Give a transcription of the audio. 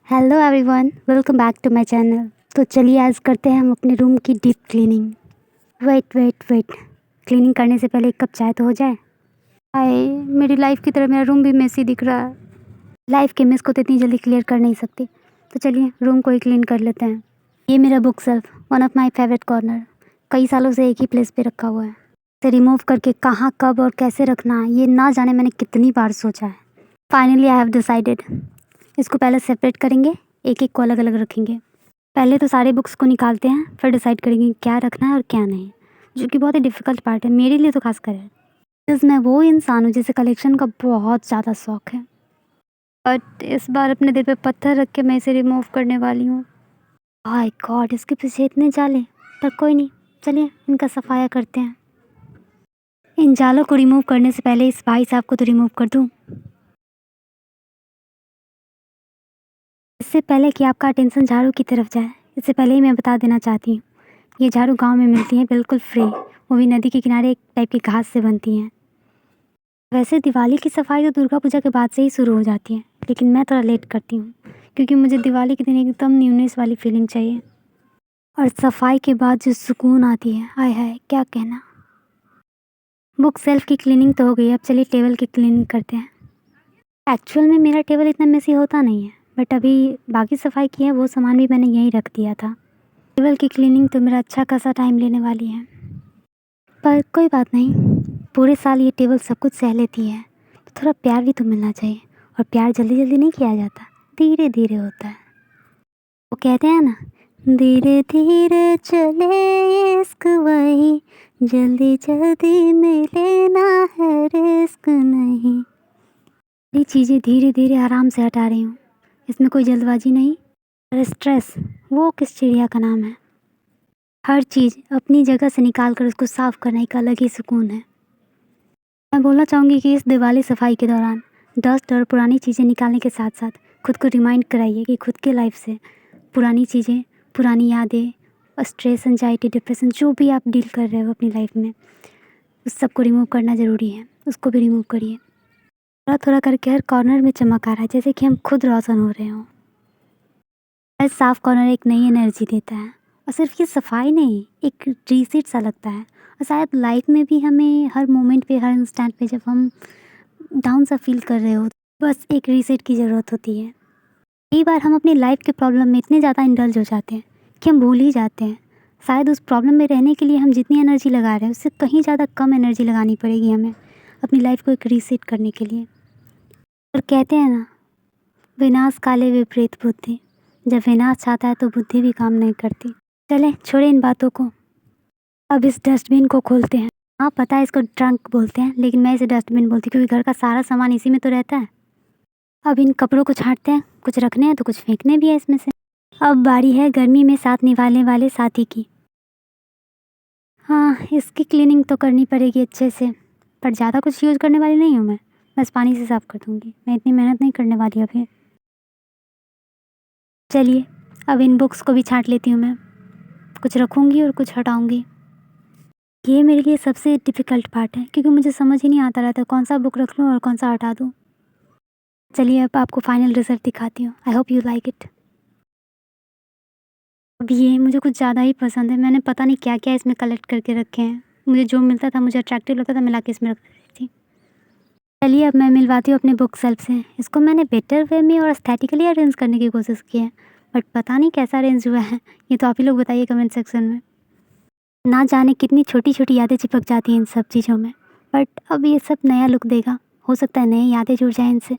Hello everyone, welcome back to my channel. तो चलिए आज करते हैं हम अपने रूम की डीप क्लीनिंग। वेट, क्लीनिंग करने से पहले एक कप चाय तो हो जाए। हाय, मेरी लाइफ की तरह मेरा रूम भी मेसी दिख रहा है। लाइफ के मेस को तो इतनी जल्दी क्लियर कर नहीं सकती, तो चलिए रूम को ही क्लीन कर लेते हैं। ये मेरा book shelf, one of my favourite corner, कई सालों से एक ही प्लेस पे रखा हुआ है। इसे रिमूव करके कहाँ, कब और कैसे रखना है ये ना जाने मैंने कितनी बार सोचा है। Finally I have decided. इसको पहले सेपरेट करेंगे, एक एक को अलग अलग रखेंगे। पहले तो सारे बुक्स को निकालते हैं, फिर डिसाइड करेंगे क्या रखना है और क्या नहीं, जो कि बहुत ही डिफ़िकल्ट पार्ट है मेरे लिए तो खासकर है। मैं वो इंसान हूँ जिसे कलेक्शन का बहुत ज़्यादा शौक है, बट इस बार अपने दिल पे पत्थर रख के मैं इसे रिमूव करने वाली हूँ। हाय गॉड, इसके पीछे इतने जाले, पर कोई नहीं, चलिए इनका सफाया करते हैं। इन जालों को रिमूव करने से पहले इस भाई साहब को तो रिमूव कर दूँ। इससे पहले कि आपका अटेंशन झाड़ू की तरफ जाए, इससे पहले ही मैं बता देना चाहती हूँ, ये झाड़ू गांव में मिलती हैं बिल्कुल फ्री, वो भी नदी के किनारे एक टाइप की घास से बनती हैं। वैसे दिवाली की सफाई तो दुर्गा पूजा के बाद से ही शुरू हो जाती है, लेकिन मैं थोड़ा लेट करती हूँ क्योंकि मुझे दिवाली के दिन एकदम न्यूनेस वाली फीलिंग चाहिए। और सफाई के बाद जो सुकून आती है, आय हाय क्या कहना। बुक सेल्फ की क्लीनिंग तो हो गई, अब चलिए टेबल की क्लीनिंग करते हैं। एक्चुअल में मेरा टेबल इतना मेसी होता नहीं है, बट अभी बाकी सफाई की है वो सामान भी मैंने यहीं रख दिया था। टेबल की क्लीनिंग तो मेरा अच्छा खासा टाइम लेने वाली है, पर कोई बात नहीं, पूरे साल ये टेबल सब कुछ सह लेती है, तो थोड़ा प्यार भी तो मिलना चाहिए। और प्यार जल्दी जल्दी नहीं किया जाता, धीरे धीरे होता है। वो कहते हैं ना, धीरे धीरे चले इश्क वही, जल्दी जल्दी मिले ना है रिस्क नहीं। ये चीज़ें धीरे धीरे आराम से हटा रही हूँ, इसमें कोई जल्दबाजी नहीं। और स्ट्रेस वो किस चिड़िया का नाम है। हर चीज़ अपनी जगह से निकाल कर उसको साफ़ करने का अलग ही सुकून है। मैं बोलना चाहूँगी कि इस दिवाली सफाई के दौरान डस्ट और पुरानी चीज़ें निकालने के साथ साथ खुद को रिमाइंड कराइए कि खुद के लाइफ से पुरानी चीज़ें, पुरानी यादें और स्ट्रेस, एंजाइटी, डिप्रेशन जो भी आप डील कर रहे हो अपनी लाइफ में, उस सब को रिमूव करना ज़रूरी है। उसको भी रिमूव करिए। थोड़ा थोड़ा करके हर कॉर्नर में चमक आ रहा है, जैसे कि हम खुद रोशन हो रहे हों। हर साफ कॉर्नर एक नई एनर्जी देता है, और सिर्फ ये सफाई नहीं, एक रीसेट सा लगता है। और शायद लाइफ में भी हमें हर मोमेंट पे, हर इंस्टेंट पे जब हम डाउन सा फील कर रहे हो, बस एक रीसेट की ज़रूरत होती है। कई बार हम अपनी लाइफ के प्रॉब्लम में इतने ज़्यादा इंडल्ज हो जाते हैं कि हम भूल ही जाते हैं शायद उस प्रॉब्लम में रहने के लिए हम जितनी एनर्जी लगा रहे हैं उससे कहीं ज़्यादा कम एनर्जी लगानी पड़ेगी हमें अपनी लाइफ को एक रीसेट करने के लिए। और कहते हैं ना, विनाश काले विपरीत बुद्धि, जब विनाश चाहता है तो बुद्धि भी काम नहीं करती। चलें छोड़े इन बातों को, अब इस डस्टबिन को खोलते हैं। हाँ पता है इसको ट्रंक बोलते हैं, लेकिन मैं इसे डस्टबिन बोलती हूँ क्योंकि घर का सारा सामान इसी में तो रहता है। अब इन कपड़ों को छांटते हैं, कुछ रखने हैं तो कुछ फेंकने भी है इसमें से। अब बारी है गर्मी में साथ निभाने वाले साथी की। हाँ इसकी क्लीनिंग तो करनी पड़ेगी अच्छे से, पर ज़्यादा कुछ यूज़ करने वाली नहीं हूँ मैं, बस पानी से साफ़ कर दूँगी, मैं इतनी मेहनत नहीं करने वाली अभी। चलिए अब इन बुक्स को भी छांट लेती हूँ मैं, कुछ रखूँगी और कुछ हटाऊँगी। ये मेरे लिए सबसे डिफ़िकल्ट पार्ट है क्योंकि मुझे समझ ही नहीं आता रहता कौन सा बुक रख लूँ और कौन सा हटा दूँ। चलिए अब आपको फाइनल रिज़ल्ट दिखाती हूँ, I hope you like it. अब ये मुझे कुछ ज़्यादा ही पसंद है, मैंने पता नहीं क्या क्या इसमें कलेक्ट करके रखे हैं। मुझे जो मिलता था, मुझे अट्रैक्टिव लगता था, मैं लाके इसमें रख देती थी। चलिए अब मैं मिलवाती हूँ अपने बुक सेल्फ से। इसको मैंने बेटर वे में और एस्थेटिकली अरेंज करने की कोशिश की है, बट पता नहीं कैसा अरेंज हुआ है, ये तो आप ही लोग बताइए कमेंट सेक्शन में। ना जाने कितनी छोटी छोटी यादें चिपक जाती हैं इन सब चीज़ों में, बट अब ये सब नया लुक देगा, हो सकता है नई यादें जुड़ जाएँ इनसे।